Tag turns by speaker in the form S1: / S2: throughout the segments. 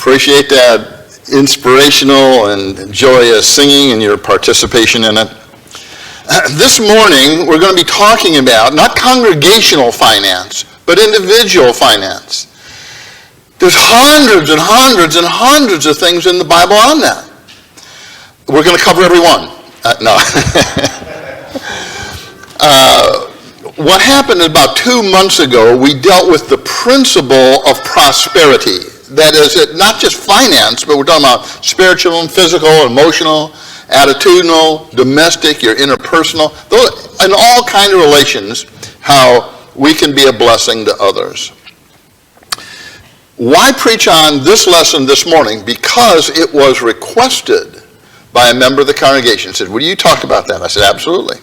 S1: Appreciate that inspirational and joyous singing and your participation in it. This morning, we're going to be talking about not congregational finance, but individual finance. There's hundreds and hundreds and hundreds of things in the Bible on that. We're going to cover every one. No. What happened about 2 months ago, we dealt with the principle of prosperity. That is, not just finance, but we're talking about spiritual and physical, emotional, attitudinal, domestic, your interpersonal, in all kinds of relations, how we can be a blessing to others. Why preach on this lesson this morning? Because it was requested by a member of the congregation. He said, "Will you talk about that?" I said, "Absolutely."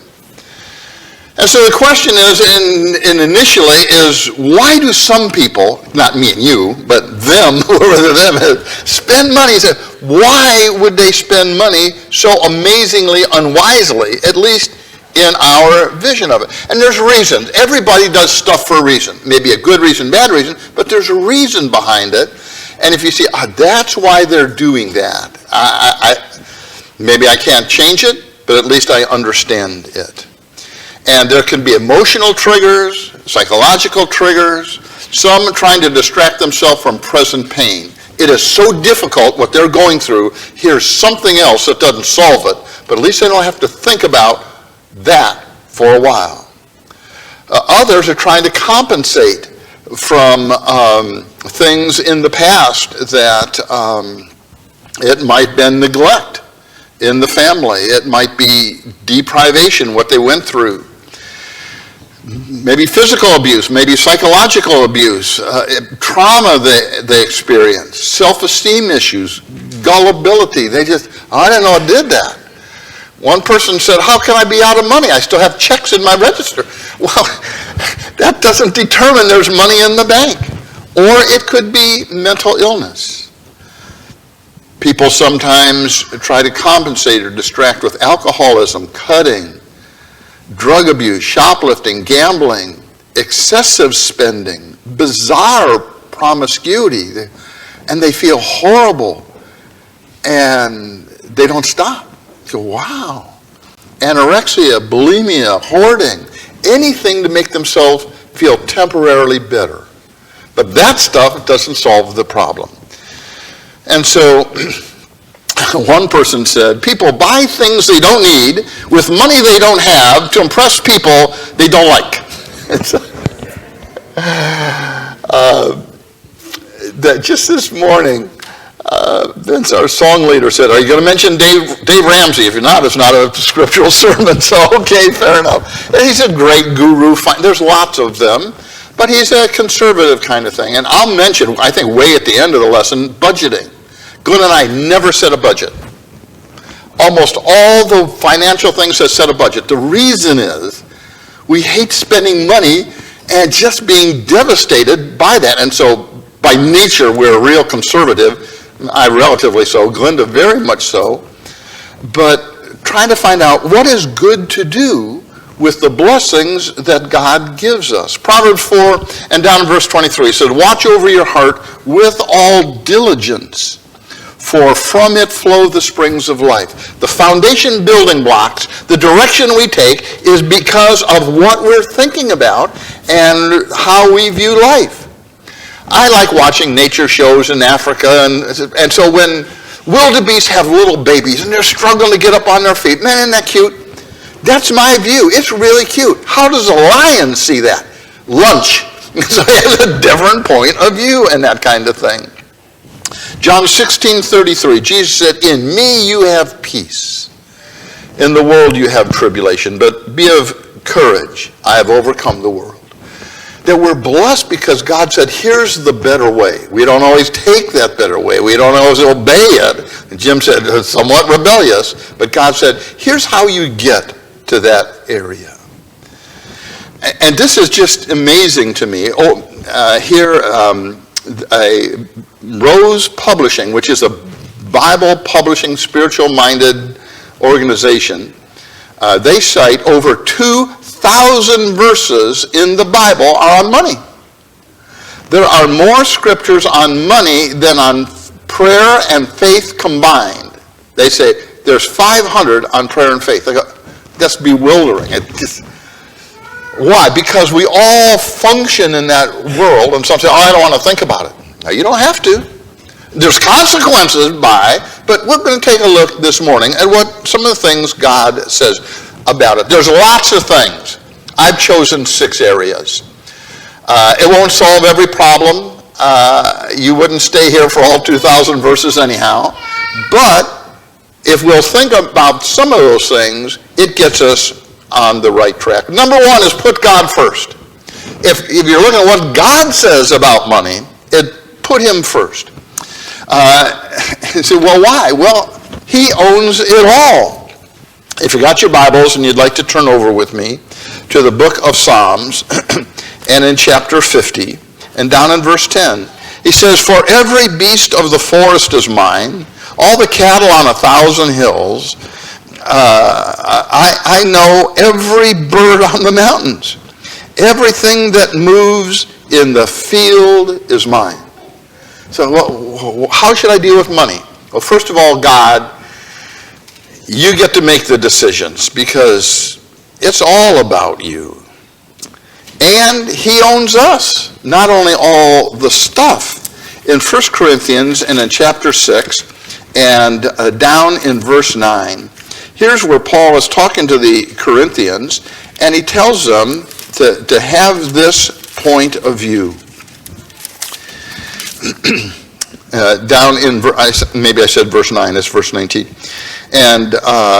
S1: And so the question is, and initially is, why do some people, not me and you, but them, whoever them is, spend money? He said, why would they spend money so amazingly unwisely, at least in our vision of it? And there's reasons. Everybody does stuff for a reason. Maybe a good reason, bad reason, but there's a reason behind it. And if you see, that's why they're doing that. Maybe I can't change it, but at least I understand it. And there can be emotional triggers, psychological triggers, some trying to distract themselves from present pain. It is so difficult what they're going through. Here's something else that doesn't solve it, but at least they don't have to think about that for a while. Others are trying to compensate from things in the past that it might have been neglect in the family. It might be deprivation, what they went through. Maybe physical abuse, maybe psychological abuse, trauma they experience, self-esteem issues, gullibility. They just, I didn't know I did that. One person said, how can I be out of money? I still have checks in my register. Well, that doesn't determine there's money in the bank. Or it could be mental illness. People sometimes try to compensate or distract with alcoholism, cutting, drug abuse, shoplifting, gambling, excessive spending, bizarre promiscuity, and they feel horrible, and they don't stop. You go, wow. Anorexia, bulimia, hoarding, anything to make themselves feel temporarily better. But that stuff doesn't solve the problem. And so one person said, people buy things they don't need with money they don't have to impress people they don't like. That just this morning, Vince, our song leader, said, are you going to mention Dave Ramsey? If you're not, it's not a scriptural sermon, so okay, fair enough. And he's a great guru. There's lots of them, but he's a conservative kind of thing. And I'll mention, I think way at the end of the lesson, budgeting. Glenn and I never set a budget. Almost all the financial things that set a budget. The reason is we hate spending money and just being devastated by that. And so by nature, we're a real conservative. I relatively so, Glenda very much so. But trying to find out what is good to do with the blessings that God gives us. Proverbs 4 and down in verse 23 said, watch over your heart with all diligence, for from it flow the springs of life. The foundation building blocks, the direction we take is because of what we're thinking about and how we view life. I like watching nature shows in Africa, and so when wildebeest have little babies and they're struggling to get up on their feet, man, isn't that cute? That's my view. It's really cute. How does a lion see that? Lunch. So he has a different point of view and that kind of thing. John 16:33, Jesus said, in me you have peace. In the world you have tribulation, but be of courage. I have overcome the world. That we're blessed because God said, here's the better way. We don't always take that better way. We don't always obey it. And Jim said, it's somewhat rebellious. But God said, here's how you get to that area. And this is just amazing to me. Rose Publishing, which is a Bible publishing, spiritual-minded organization, they cite over 2,000 verses in the Bible are on money. There are more scriptures on money than on prayer and faith combined. They say there's 500 on prayer and faith. I go, that's bewildering. Why? Because we all function in that world, and some say, I don't want to think about it. Now, you don't have to. There's consequences but we're going to take a look this morning at what some of the things God says about it. There's lots of things. I've chosen 6 areas. It won't solve every problem. You wouldn't stay here for all 2,000 verses anyhow. But if we'll think about some of those things, it gets us on the right track. Number 1 is put God first. If you're looking at what God says about money, put him first. You say, well, why? Well, he owns it all. If you got your Bibles and you'd like to turn over with me to the book of Psalms, and in chapter 50, and down in verse 10, he says, for every beast of the forest is mine, all the cattle on 1,000 hills. I know every bird on the mountains. Everything that moves in the field is mine. So how should I deal with money? Well, first of all, God, you get to make the decisions because it's all about you. And he owns us, not only all the stuff. In 1 Corinthians and in chapter 6 and down in verse 9, here's where Paul is talking to the Corinthians, and he tells them to have this point of view. Down in, maybe I said verse 9, it's verse 19. And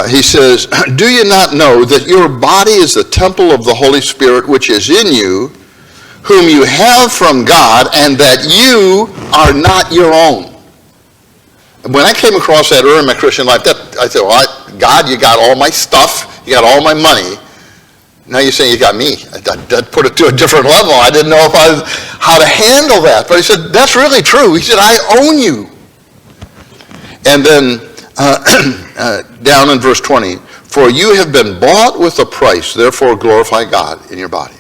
S1: he says, do you not know that your body is the temple of the Holy Spirit which is in you, whom you have from God, and that you are not your own? When I came across that early in my Christian life, I said, well, God, you got all my stuff, you got all my money. Now you're saying you got me. That put it to a different level. I didn't know how to handle that. But he said, that's really true. He said, I own you. And then down in verse 20, for you have been bought with a price, therefore glorify God in your body.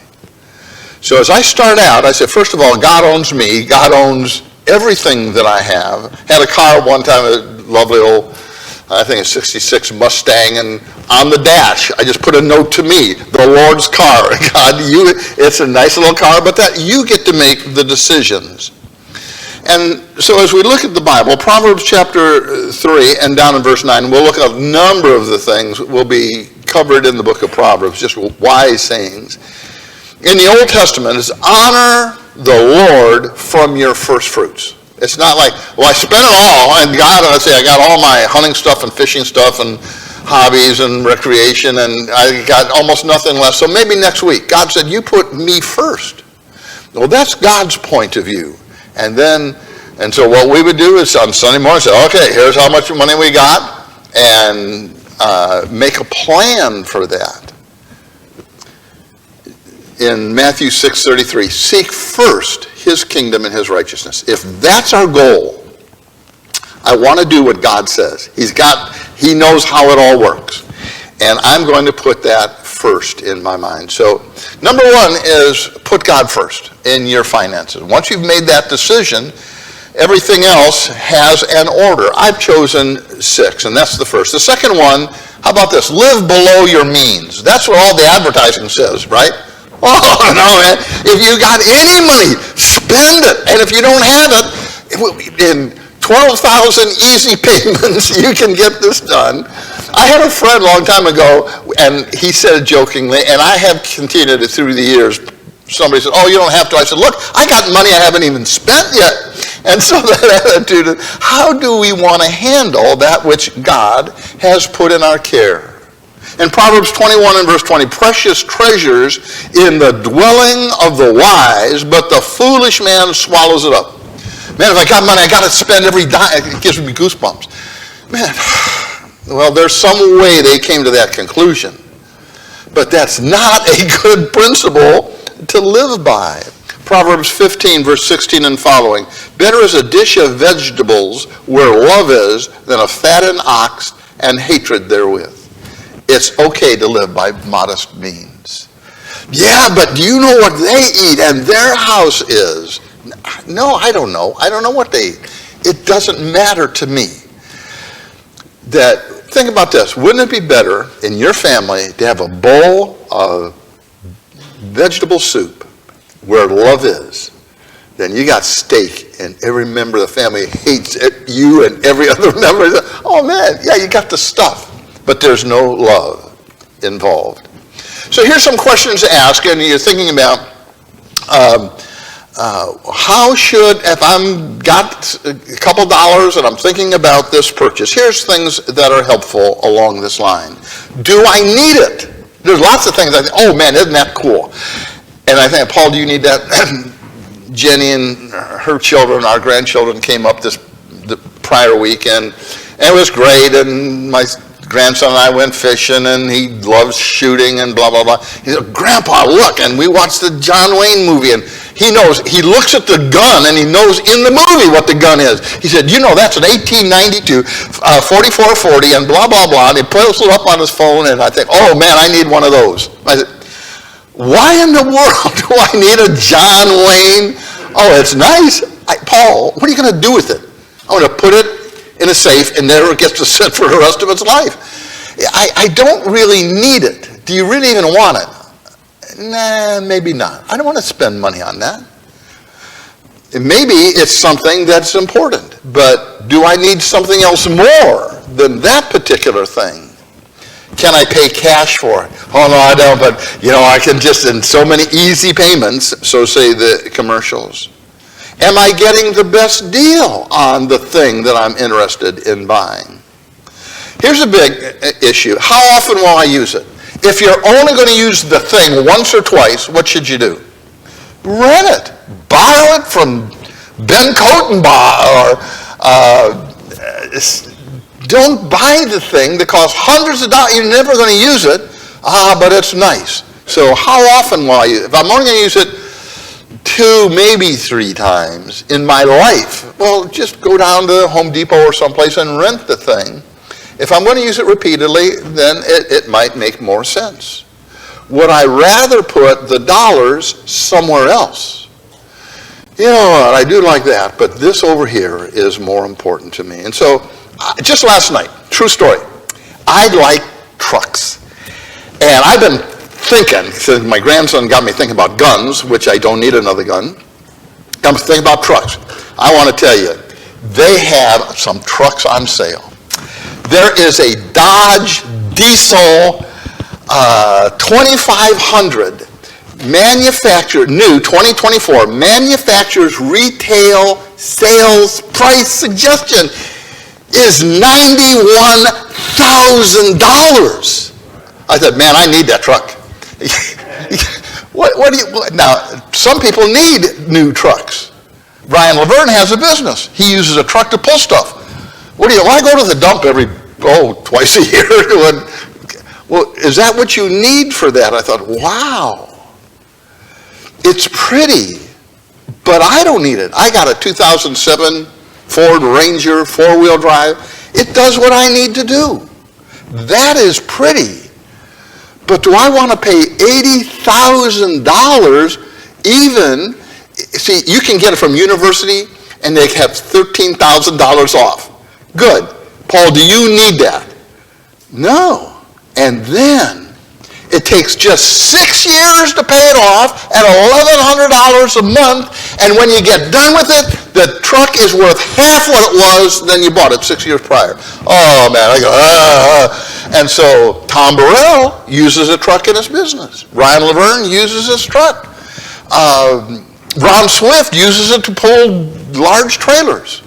S1: So as I start out, I said, first of all, God owns me. God owns everything that I have. Had a car one time, a lovely old, I think a 66 Mustang, and on the dash, I just put a note to me, the Lord's car. God, it's a nice little car, but that you get to make the decisions. And so as we look at the Bible, Proverbs chapter 3 and down in verse 9, we'll look at a number of the things will be covered in the book of Proverbs, just wise sayings. In the Old Testament, it's honor the Lord from your first fruits. It's not like, well, I spent it all, and God, I say, I got all my hunting stuff and fishing stuff and hobbies and recreation, and I got almost nothing left. So maybe next week, God said, you put me first. Well, that's God's point of view. And so what we would do is on Sunday morning, say, okay, here's how much money we got, and make a plan for that. In Matthew 6:33, seek first his kingdom and his righteousness. If that's our goal, I want to do what God says. He knows how it all works. And I'm going to put that first in my mind. So number 1 is put God first in your finances. Once you've made that decision, everything else has an order. I've chosen 6, and that's the first. The second one, how about this? Live below your means. That's what all the advertising says, right? Oh, no, man. If you got any money, spend it. And if you don't have it, in 12,000 easy payments, you can get this done. I had a friend a long time ago, and he said jokingly, and I have continued it through the years. Somebody said, oh, you don't have to. I said, look, I got money I haven't even spent yet. And so that attitude, how do we want to handle that which God has put in our care? In Proverbs 21 and verse 20, precious treasures in the dwelling of the wise, but the foolish man swallows it up. Man, if I got money, I got to spend every dime. It gives me goosebumps. Man, well, there's some way they came to that conclusion. But that's not a good principle to live by. Proverbs 15, verse 16 and following. Better is a dish of vegetables where love is than a fattened ox and hatred therewith. It's okay to live by modest means. Yeah, but do you know what they eat and their house is? No, I don't know. I don't know what they eat. It doesn't matter to me. Think about this. Wouldn't it be better in your family to have a bowl of vegetable soup where love is than you got steak and every member of the family hates you and every other member? Oh man, yeah, you got the stuff, but there's no love involved. So here's some questions to ask, and you're thinking about how should, if I'm got a couple dollars and I'm thinking about this purchase, here's things that are helpful along this line. Do I need it? There's lots of things I think, oh man, isn't that cool? And I think, Paul, do you need that? Jenny and her children, our grandchildren, came up the prior weekend, and it was great, and my grandson and I went fishing, and he loves shooting and blah, blah, blah. He said, Grandpa, look, and we watched the John Wayne movie, and he looks at the gun, and he knows in the movie what the gun is. He said, that's an 1892 4440, and blah, blah, blah, and he pulls it up on his phone, and I think, oh man, I need one of those. I said, why in the world do I need a John Wayne? Oh, it's nice. Paul, what are you going to do with it? I'm going to put it in a safe, and there it gets to sit for the rest of its life. I don't really need it. Do you really even want it? Nah, maybe not. I don't want to spend money on that. Maybe it's something that's important, but do I need something else more than that particular thing? Can I pay cash for it? Oh, no, I don't, but, I can just, in so many easy payments, so say the commercials. Am I getting the best deal on the thing that I'm interested in buying? Here's a big issue. How often will I use it? If you're only going to use the thing once or twice, what should you do? Rent it. Borrow it from Ben Cotenbaugh, or don't buy the thing that costs hundreds of dollars. You're never going to use it, but it's nice. So how often will I use it? If I'm only going to use it 2, maybe 3 times in my life, well, just go down to Home Depot or someplace and rent the thing. If I'm going to use it repeatedly, then it might make more sense. Would I rather put the dollars somewhere else? You know what, I do like that, but this over here is more important to me. And so, just last night, true story, I like trucks. And I've been thinking, since my grandson got me thinking about guns, which I don't need another gun, I'm thinking about trucks. I want to tell you, they have some trucks on sale. There is a Dodge Diesel 2500 manufactured, new 2024, manufacturer's retail sales price suggestion is $91,000. I said, man, I need that truck. What do you, now, some people need new trucks. Brian Laverne has a business. He uses a truck to pull stuff. I go to the dump twice a year. Well, is that what you need for that? I thought, wow. It's pretty, but I don't need it. I got a 2007 Ford Ranger 4-wheel drive. It does what I need to do. That is pretty. But do I want to pay $80,000 even? See, you can get it from university and they have $13,000 off. Good. Paul, do you need that? No. And then it takes just 6 years to pay it off at $1,100 a month, and when you get done with it, the truck is worth half what it was than you bought it 6 years prior. Oh man, I go, And so Tom Burrell uses a truck in his business. Ryan Laverne uses his truck. Ron Swift uses it to pull large trailers.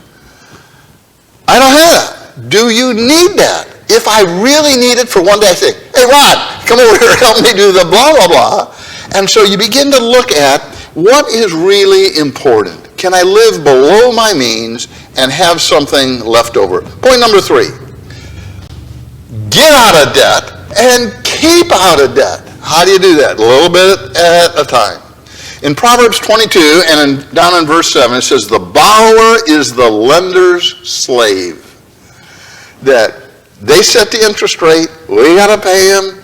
S1: I don't have that. Do you need that? If I really need it for one day, I say, hey, Ron, come over here and help me do the blah, blah, blah. And so you begin to look at what is really important. Can I live below my means and have something left over? Point number 3, get out of debt and keep out of debt. How do you do that? A little bit at a time. In Proverbs 22 and down in verse 7, it says, the borrower is the lender's slave. That they set the interest rate, we got to pay them.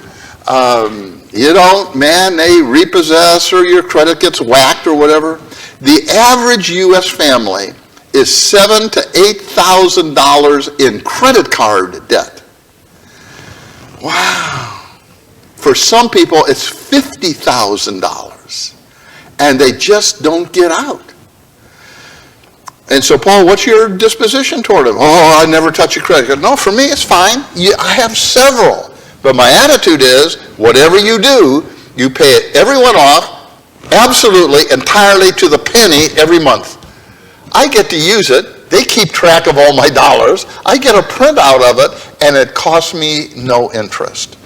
S1: You don't, man, they repossess or your credit gets whacked or whatever. The average U.S. family is $7,000 to $8,000 in credit card debt. Wow. For some people, it's $50,000, and they just don't get out. And so, Paul, what's your disposition toward him? Oh, I never touch a credit card. No, for me, it's fine. I have several. But my attitude is, whatever you do, you pay it everyone off, absolutely, entirely to the penny every month. I get to use it. They keep track of all my dollars. I get a printout of it, and it costs me no interest.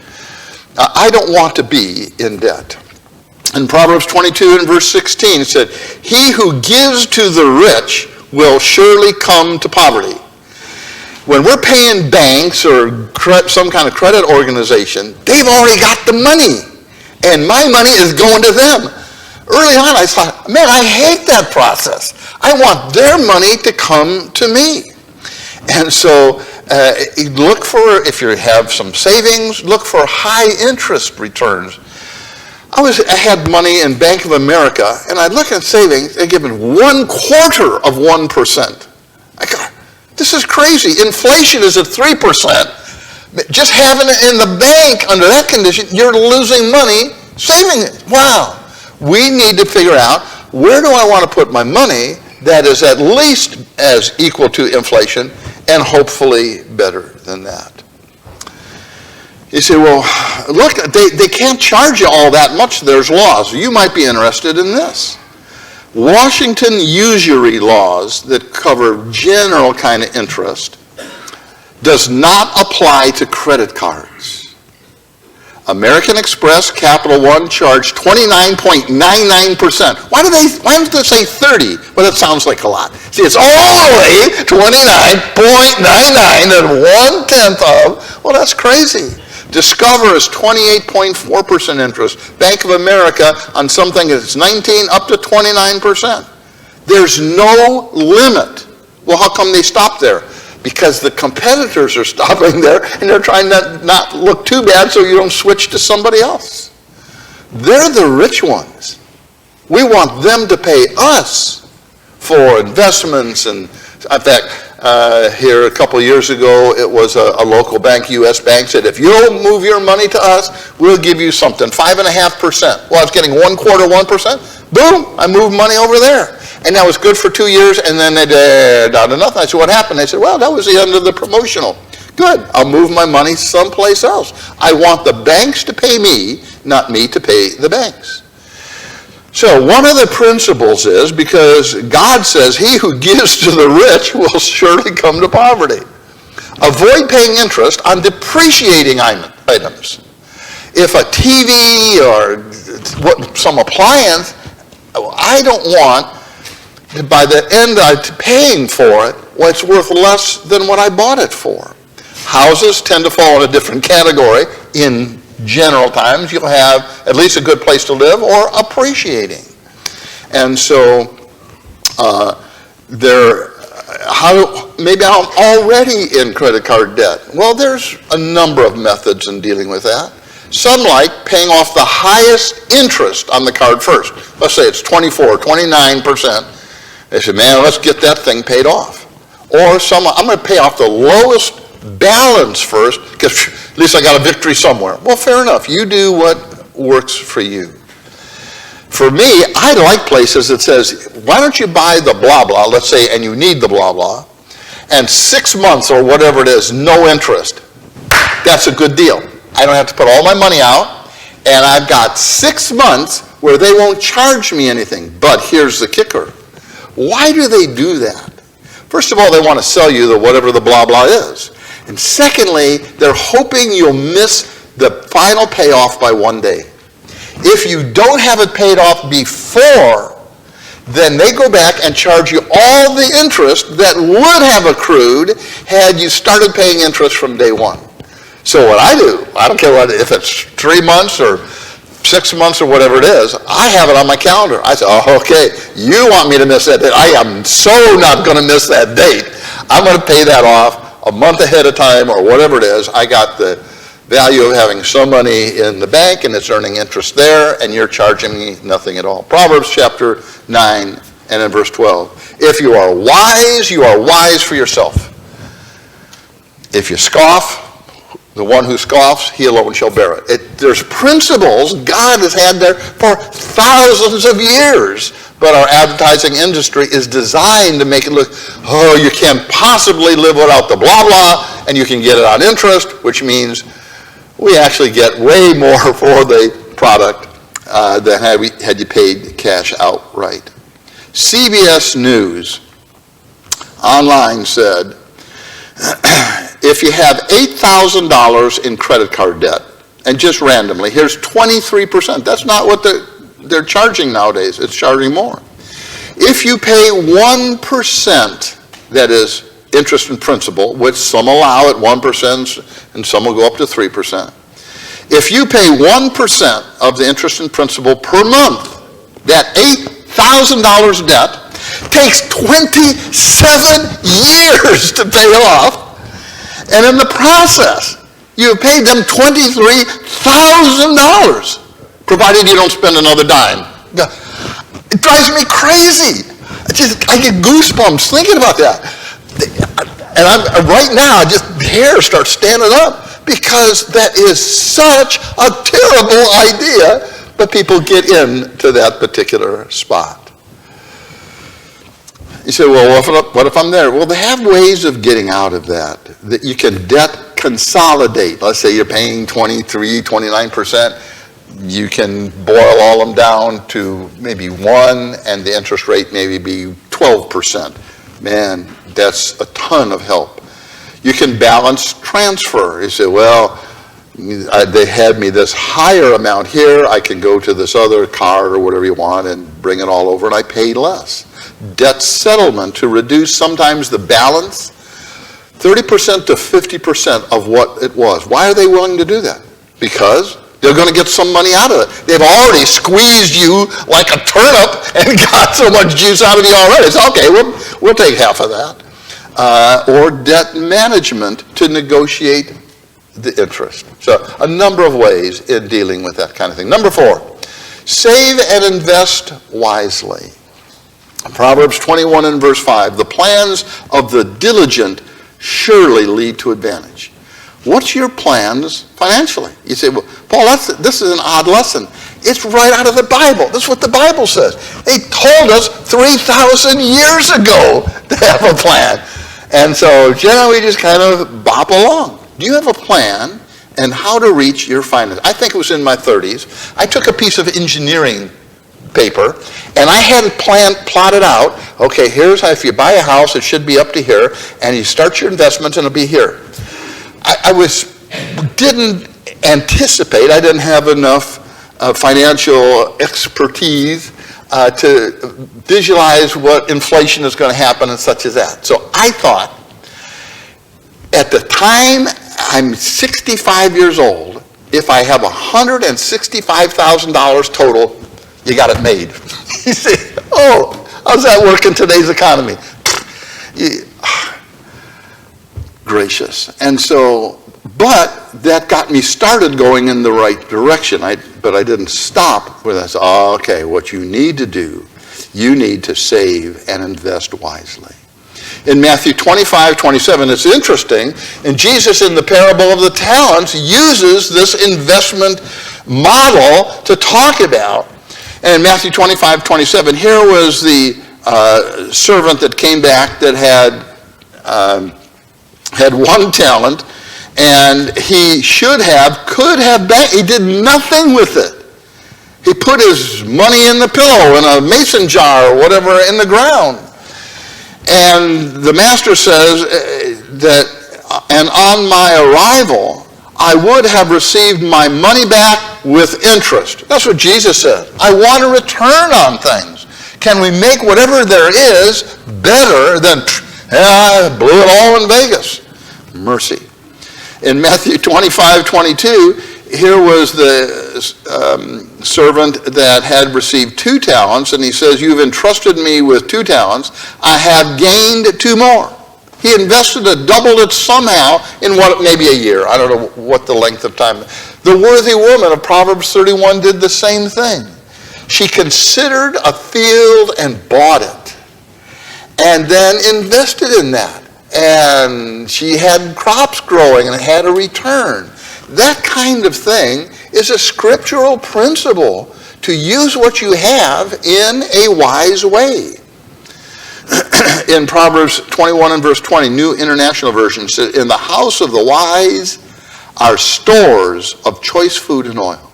S1: I don't want to be in debt. In Proverbs 22 and verse 16, it said, he who gives to the rich will surely come to poverty. When we're paying banks or some kind of credit organization, they've already got the money, and my money is going to them. Early on, I thought, man, I hate that process. I want their money to come to me. And so look for, if you have some savings, look for high interest returns. I had money in Bank of America, and I'd look at savings, they're giving 1/4%. I go, this is crazy. Inflation is at 3%. Just having it in the bank under that condition, you're losing money saving it. Wow. We need to figure out, where do I want to put my money that is at least as equal to inflation and hopefully better than that? You say, well, look, they can't charge you all that much. There's laws. You might be interested in this. Washington usury laws that cover general kind of interest does not apply to credit cards. American Express, Capital One charged 29.99%. Why don't they say 30? Well, that sounds like a lot. See, it's only 29.99 and 1/10 of. Well, that's crazy. Discover is 28.4% interest. Bank of America on something that's 19 up to 29%. There's no limit. Well, how come they stop there? Because the competitors are stopping there, and they're trying to not look too bad so you don't switch to somebody else. They're the rich ones. We want them to pay us for investments. And in fact, here a couple of years ago, it was a local bank, U.S. bank, said, if you'll move your money to us, we'll give you something, 5.5%. Well, I was getting 1/4, 1%. Boom, I moved money over there. And that was good for 2 years, and then they did not enough. I said, what happened? They said, well, that was the end of the promotional. Good, I'll move my money someplace else. I want the banks to pay me, not me to pay the banks. So one of the principles is, because God says, he who gives to the rich will surely come to poverty. Avoid paying interest on depreciating items. If a TV or some appliance, I don't want, by the end I'm paying for it, well, it's worth less than what I bought it for. Houses tend to fall in a different category. In general times, you'll have at least a good place to live or appreciating. And so maybe I'm already in credit card debt. Well, there's a number of methods in dealing with that. Some like paying off the highest interest on the card first. Let's say it's 24, 29%. They say, man, let's get that thing paid off. Or I'm going to pay off the lowest balance first, because at least I got a victory somewhere. Well, fair enough. You do what works for you. For me, I like places that says, why don't you buy the blah blah, let's say, and you need the blah blah, and 6 months or whatever it is, no interest. That's a good deal. I don't have to put all my money out, and I've got 6 months where they won't charge me anything. But here's the kicker. Why do they do that? First of all, they want to sell you whatever the blah blah is. And secondly, they're hoping you'll miss the final payoff by 1 day. If you don't have it paid off before, then they go back and charge you all the interest that would have accrued had you started paying interest from day one. So what I do, I don't care if it's 3 months or 6 months or whatever it is, I have it on my calendar. I say, oh, okay, you want me to miss that date. I am so not going to miss that date. I'm going to pay that off a month ahead of time or whatever it is. I got the value of having some money in the bank and it's earning interest there, and you're charging me nothing at all. Proverbs chapter 9 And in verse 12, if you are wise for yourself. If you scoff, the one who scoffs, he alone shall bear it. There's principles God has had there for thousands of years, but our advertising industry is designed to make it look, oh, you can't possibly live without the blah, blah, and you can get it on interest, which means we actually get way more for the product than had you paid cash outright. CBS News online said, if you have $8,000 in credit card debt, and just randomly, here's 23%. That's not what they're charging nowadays. It's charging more. If you pay 1%, that is interest and principal, which some allow at 1% and some will go up to 3%. If you pay 1% of the interest and principal per month, that $8,000 debt takes 27 years to pay off. And in the process, you have paid them $23,000, provided you don't spend another dime. It drives me crazy. I get goosebumps thinking about that. And right now, just hair starts standing up because that is such a terrible idea, but people get into that particular spot. You say, well, what if I'm there? Well, they have ways of getting out of that. That you can debt consolidate. Let's say you're paying 23, 29%. You can boil all them down to maybe 1, and the interest rate maybe be 12%. Man, that's a ton of help. You can balance transfer. You say, well, they had me this higher amount here. I can go to this other card or whatever you want and bring it all over, and I pay less. Debt settlement to reduce sometimes the balance 30% to 50% of what it was. Why are they willing to do that? Because they're going to get some money out of it. They've already squeezed you like a turnip and got so much juice out of you already. It's okay, we'll take half of that. Or debt management to negotiate the interest. So a number of ways in dealing with that kind of thing. Number 4, save and invest wisely. Proverbs 21 and verse 5, the plans of the diligent surely lead to advantage. What's your plans financially? You say, well, Paul, this is an odd lesson. It's right out of the Bible. This is what the Bible says. They told us 3,000 years ago to have a plan. And so generally we just kind of bop along. Do you have a plan and how to reach your finances? I think it was in my 30s. I took a piece of engineering paper, and I had plotted out, okay, here's how if you buy a house, it should be up to here, and you start your investments, and it'll be here. I didn't anticipate, I didn't have enough financial expertise to visualize what inflation is going to happen and such as that. So I thought, at the time I'm 65 years old, if I have $165,000 total, you got it made. You say, oh, how's that work in today's economy? Gracious. And so, but that got me started going in the right direction. But I didn't stop with that. Oh, okay, what you need to do, you need to save and invest wisely. In Matthew 25:27, it's interesting, and Jesus in the parable of the talents uses this investment model to talk about. And in Matthew 25:27, here was the servant that came back that had 1 talent, and he could have banked. He did nothing with it. He put his money in the pillow, in a mason jar or whatever, in the ground. And the master says that, and on my arrival, I would have received my money back with interest. That's what Jesus said. I want a return on things. Can we make whatever there is better than, I blew it all in Vegas? Mercy. In Matthew 25:22, here was the servant that had received 2 talents, and he says, you've entrusted me with 2 talents. I have gained 2 more. He invested it, doubled it somehow in maybe a year. I don't know what the length of time. The worthy woman of Proverbs 31 did the same thing. She considered a field and bought it. and then invested in that. And she had crops growing and had a return. That kind of thing is a scriptural principle to use what you have in a wise way. In Proverbs 21 and verse 20, New International Version says, in the house of the wise are stores of choice food and oil.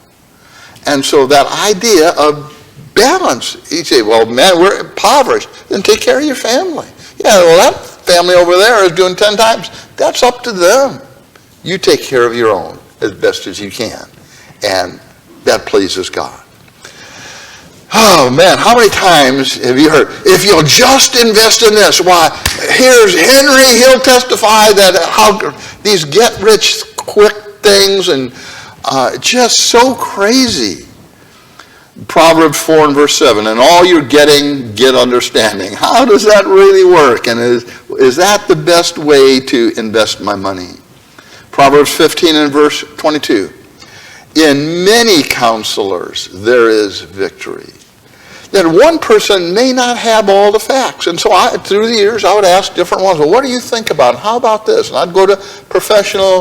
S1: And so that idea of balance, you say, well, man, we're impoverished. Then take care of your family. Yeah, well, that family over there is doing 10 times. That's up to them. You take care of your own as best as you can. And that pleases God. Oh, man, how many times have you heard, if you'll just invest in this, why, here's Henry, he'll testify that how these get-rich-quick things and just so crazy. Proverbs 4 and verse 7, and all you're getting, get understanding. How does that really work? And is that the best way to invest my money? Proverbs 15 and verse 22, in many counselors there is victory. That one person may not have all the facts. And so through the years, I would ask different ones, well, what do you think about? How about this? And I'd go to professional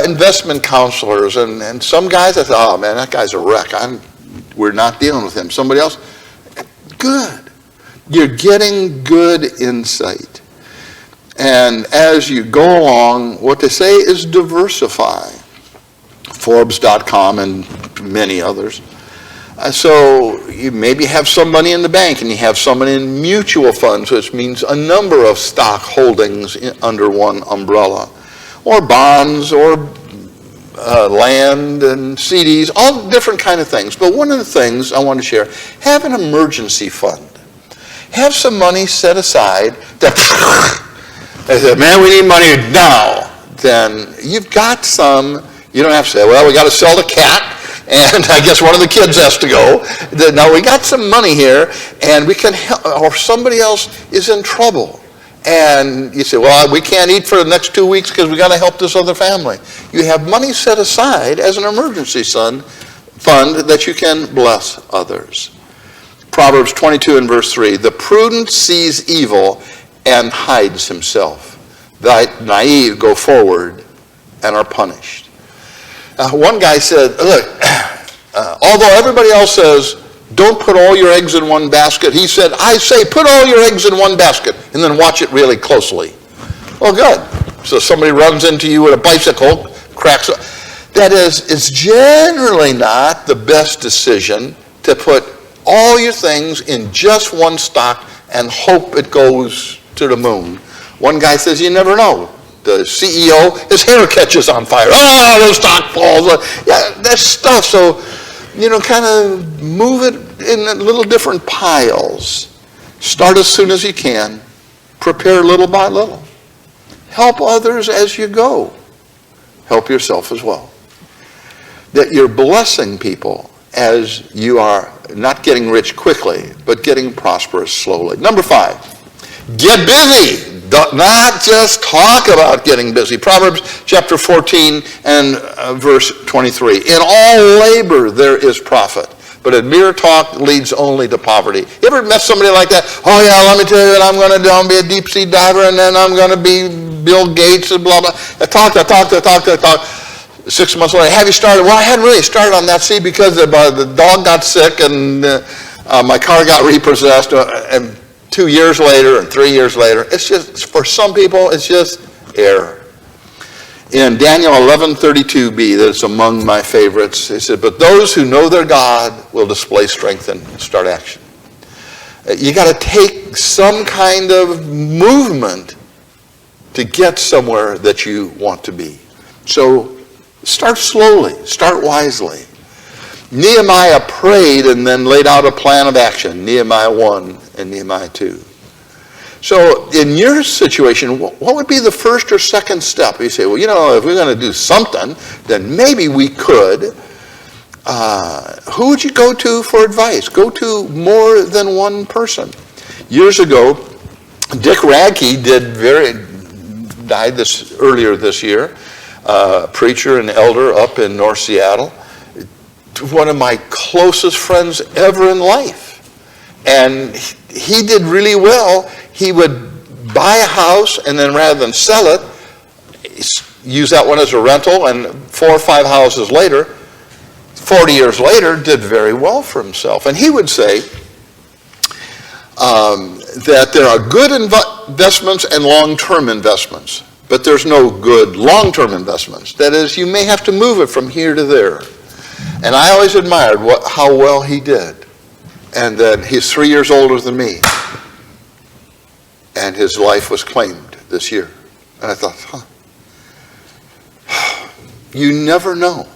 S1: investment counselors. And some guys, I thought, oh, man, that guy's a wreck. We're not dealing with him. Somebody else, good. You're getting good insight. And as you go along, what they say is diversify. Forbes.com and many others. So you maybe have some money in the bank and you have some money in mutual funds, which means a number of stock holdings under one umbrella, or bonds, or land and CDs, all different kind of things. But one of the things I want to share, have an emergency fund. Have some money set aside that, I said, man, we need money now. Then you've got some, you don't have to say, well, we got to sell the cat. And I guess one of the kids has to go. Now we got some money here, and we can help, or somebody else is in trouble. And you say, well, we can't eat for the next 2 weeks because we got to help this other family. You have money set aside as an emergency fund that you can bless others. Proverbs 22 and verse 3, the prudent sees evil and hides himself. The naive go forward and are punished. One guy said, look, although everybody else says, don't put all your eggs in one basket, he said, I say, put all your eggs in one basket, and then watch it really closely. Well, good. So somebody runs into you with a bicycle, cracks up. That is, it's generally not the best decision to put all your things in just one stock and hope it goes to the moon. One guy says, you never know. The CEO, his hair catches on fire. Oh, the stock falls. Yeah, that's stuff. So, kind of move it in little different piles. Start as soon as you can. Prepare little by little. Help others as you go. Help yourself as well. That you're blessing people as you are not getting rich quickly, but getting prosperous slowly. Number 5, get busy. Not just talk about getting busy. Proverbs chapter 14 and verse 23. In all labor there is profit, but in mere talk leads only to poverty. You ever met somebody like that? Oh yeah, let me tell you that I'm going to be a deep sea diver, and then I'm going to be Bill Gates and blah, blah. I talk. 6 months later, have you started? Well, I hadn't really started on that, see, because the dog got sick and my car got repossessed, and 2 years later and 3 years later, it's just, for some people, it's just error. In Daniel 11:32b, that's among my favorites, he said, but those who know their God will display strength and start action. You got to take some kind of movement to get somewhere that you want to be. So start slowly, start wisely. Nehemiah prayed and then laid out a plan of action, Nehemiah 1 and Nehemiah 2. So in your situation, what would be the first or second step? You say, well, if we're going to do something, then maybe we could. Who would you go to for advice? Go to more than one person. Years ago, Dick Radke died earlier this year, preacher and elder up in North Seattle. One of my closest friends ever in life. And he did really well he would buy a house and then rather than sell it, use that one as a rental, and 4 or 5 houses later, 40 years later, did very well for himself. And he would say that there are good investments and long-term investments, but there's no good long-term investments. That is, you may have to move it from here to there. And I always admired how well he did. And that he's 3 years older than me. And his life was claimed this year. And I thought, you never know.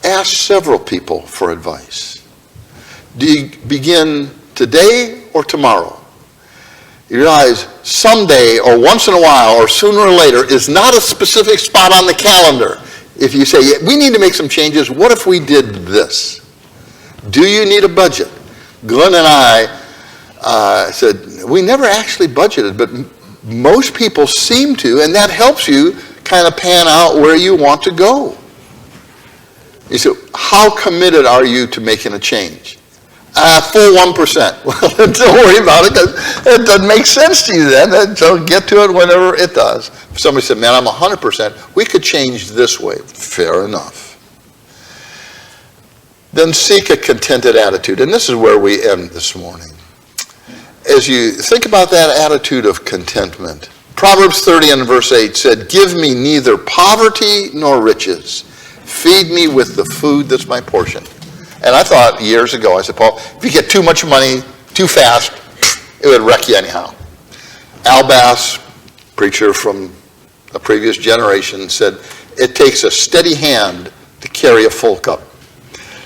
S1: Ask several people for advice. Do you begin today or tomorrow? You realize someday or once in a while or sooner or later is not a specific spot on the calendar. If you say, we need to make some changes, what if we did this? Do you need a budget? Glenn and I said, we never actually budgeted, but most people seem to, and that helps you kind of pan out where you want to go. You say, how committed are you to making a change? Full 1%. Well, don't worry about it because it doesn't make sense to you then. So get to it whenever it does. If somebody said, man, I'm 100%, we could change this way. Fair enough. Then seek a contented attitude. And this is where we end this morning. As you think about that attitude of contentment, Proverbs 30 and verse 8 said, give me neither poverty nor riches. Feed me with the food that's my portion. And I thought years ago, I said, Paul, if you get too much money too fast, it would wreck you anyhow. Al Bass, preacher from a previous generation, said, it takes a steady hand to carry a full cup.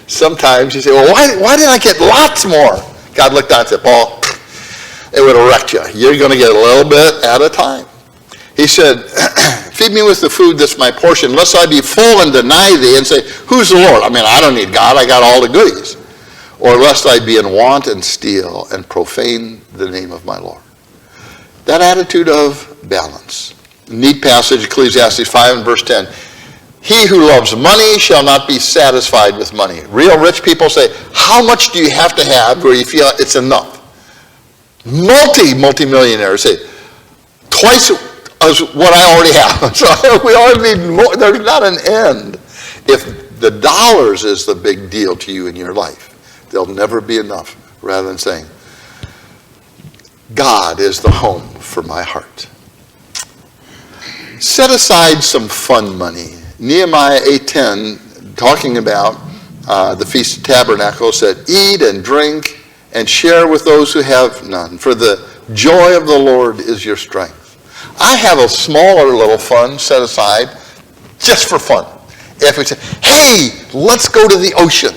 S1: Sometimes you say, well, why didn't I get lots more? God looked down and said, Paul, it would have wrecked you. You're going to get a little bit at a time. He said, feed me with the food that's my portion, lest I be full and deny thee and say, who's the Lord? I mean, I don't need God. I got all the goodies. Or lest I be in want and steal and profane the name of my Lord. That attitude of balance. Neat passage, Ecclesiastes 5 and verse 10. He who loves money shall not be satisfied with money. Real rich people say, how much do you have to have where you feel it's enough? Multi-millionaires say, twice as what I already have. So we always need more. There's not an end. If the dollars is the big deal to you in your life, there'll never be enough, rather than saying, God is the home for my heart. Set aside some fun money. Nehemiah 8:10, talking about the Feast of Tabernacles, said, eat and drink and share with those who have none, for the joy of the Lord is your strength. I have a smaller little fund set aside just for fun. If we say, hey, let's go to the ocean.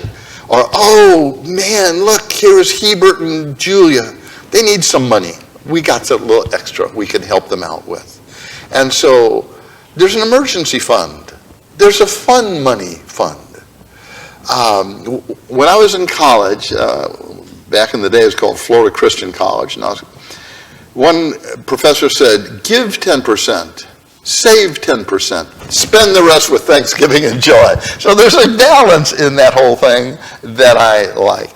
S1: Or, oh, man, look, here's Hebert and Julia. They need some money. We got a little extra we can help them out with. And so there's an emergency fund. There's a fun money fund. When I was in college, back in the day it was called Florida Christian College, and one professor said, give 10%, save 10%, spend the rest with thanksgiving and joy. So there's a balance in that whole thing that I like.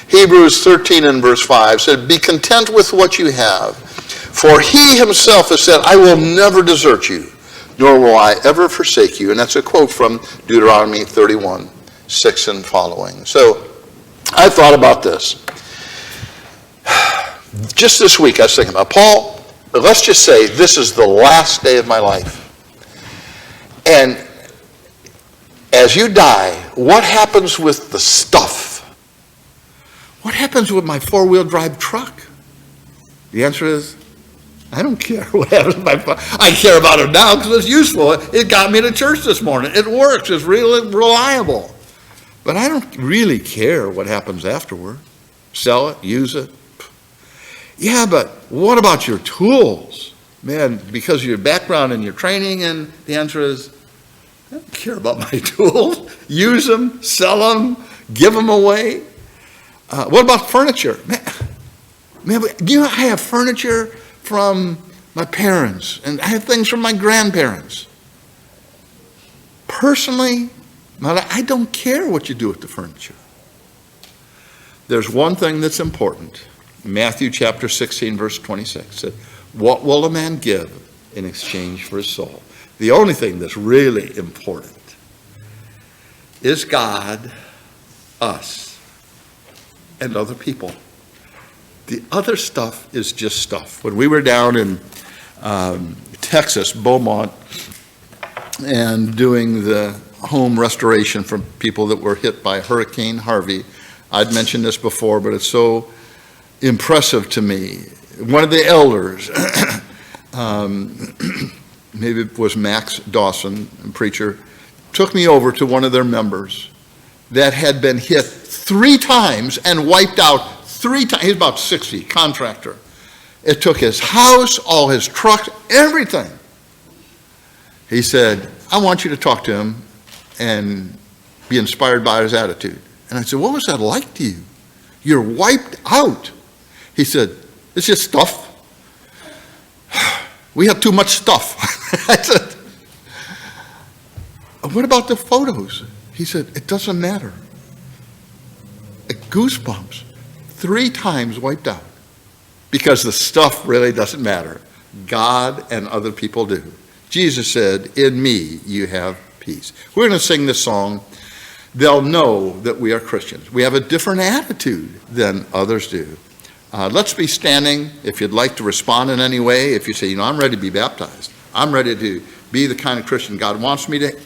S1: Hebrews 13 and verse 5 said, be content with what you have, for he himself has said, I will never desert you, nor will I ever forsake you. And that's a quote from Deuteronomy 31, 6 and following. So I thought about this. Just this week I was thinking about, Paul, let's just say this is the last day of my life. And as you die, what happens with the stuff? What happens with my 4-wheel drive truck? The answer is, I don't care what happens with my I care about it now because it's useful. It got me to church this morning. It works. It's really reliable. But I don't really care what happens afterward. Sell it, use it. Yeah, but what about your tools? Man, because of your background and your training, and the answer is, I don't care about my tools. Use them, sell them, give them away. What about furniture? Man, do you know I have furniture from my parents, and I have things from my grandparents. Personally, I don't care what you do with the furniture. There's one thing that's important,
S2: Matthew chapter 16, verse 26 said, what will a man give in exchange for his soul? The only thing that's really important is God, us, and other people. The other stuff is just stuff. When we were down in Texas, Beaumont, and doing the home restoration for people that were hit by Hurricane Harvey, I'd mentioned this before, but it's so impressive to me. One of the elders, maybe it was Max Dawson, a preacher, took me over to one of their members that had been hit 3 times and wiped out 3 times. He's about 60, contractor. It took his house, all his trucks, everything. He said, I want you to talk to him and be inspired by his attitude. And I said, what was that like to you? You're wiped out. He said, it's just stuff. We have too much stuff. I said, what about the photos? He said, it doesn't matter. Goosebumps. 3 times wiped out. Because the stuff really doesn't matter. God and other people do. Jesus said, in me you have peace. We're going to sing this song. They'll know that we are Christians. We have a different attitude than others do. Let's be standing. If you'd like to respond in any way, if you say, I'm ready to be baptized. I'm ready to be the kind of Christian God wants me to